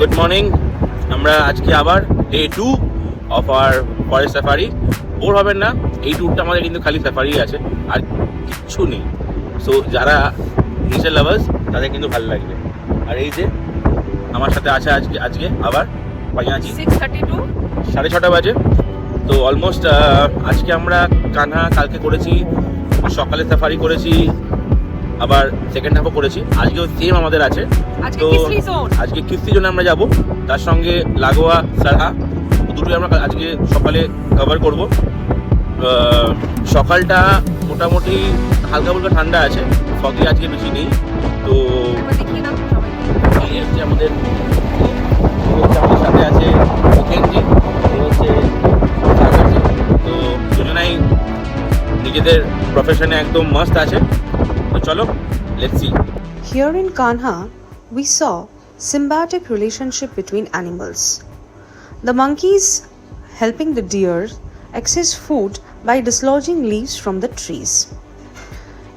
Good morning. আমরা আজকে আবার day 2 of our forest safari. Bore হবেন না, এই ট্যুরটা আমাদের কিন্তু খালি সাফারি আছে, আর কিচ্ছু নেই। সো যারা নেচার লাভার্স তাদের কিন্তু ভালো লাগবে। আর এই যে আমার সাথে আছে আজকে আবার পাইয়াজি 6:32 6:30 বাজে। তো অলমোস্ট আজকে আমরা কানহা কালকে করেছি, সকালে সাফারি করেছি, আবার সেকেন্ড হাফও করেছি। আজকেও সেম আমাদের আছে। তো আজকে কিস্তি জন্য আমরা যাব, তার সঙ্গে লাগোয়া সারহা, দুটোই আমরা আজকে সকালে কভার করব। সকালটা মোটামুটি হালকা ফুলকা ঠান্ডা আছে, ফগি আজকে বেশি নেই। তো এই হচ্ছে আমাদের সাথে আছে ওকেনজি, এই হচ্ছে সাগরজি। তো দুজনাই নিজেদের প্রফেশনে একদম মস্ত আছে। তো চলো, let's see. Here in Kanha, we saw symbiotic relationship between animals. The monkeys helping the deer access food by dislodging leaves from the trees.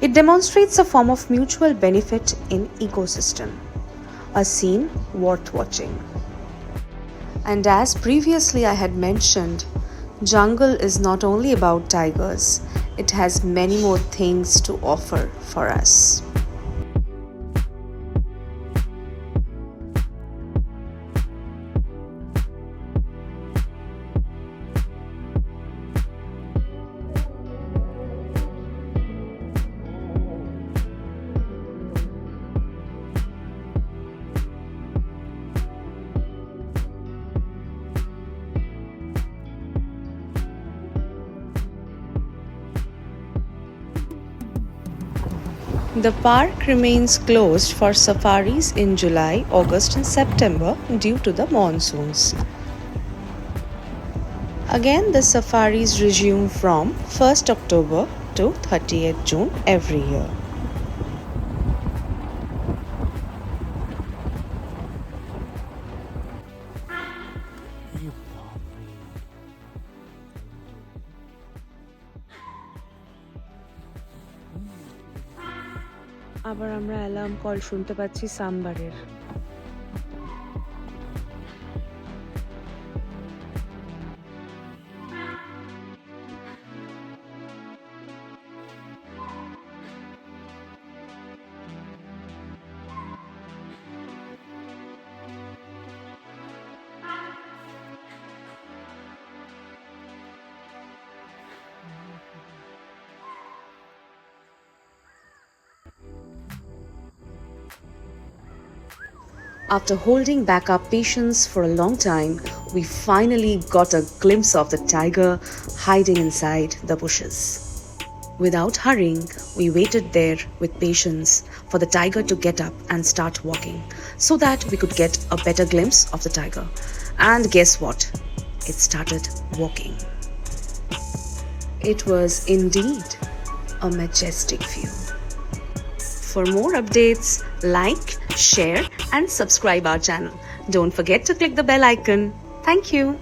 It demonstrates a form of mutual benefit in ecosystem, a scene worth watching. And as previously I had mentioned, jungle is not only about tigers, it has many more things to offer for us. The park remains closed for safaris in July, August and September due to the monsoons. Again, the safaris resume from 1st October to 30th June every year. আবার আমরা alarm call শুনতে পাচ্ছি সাম্বারের। After holding back our patience for a long time, we finally got a glimpse of the tiger hiding inside the bushes. Without hurrying, we waited there with patience for the tiger to get up and start walking so that we could get a better glimpse of the tiger. And guess what? It started walking. It was indeed a majestic view. For more updates, like, share and subscribe our channel. Don't forget to click the bell icon. Thank you.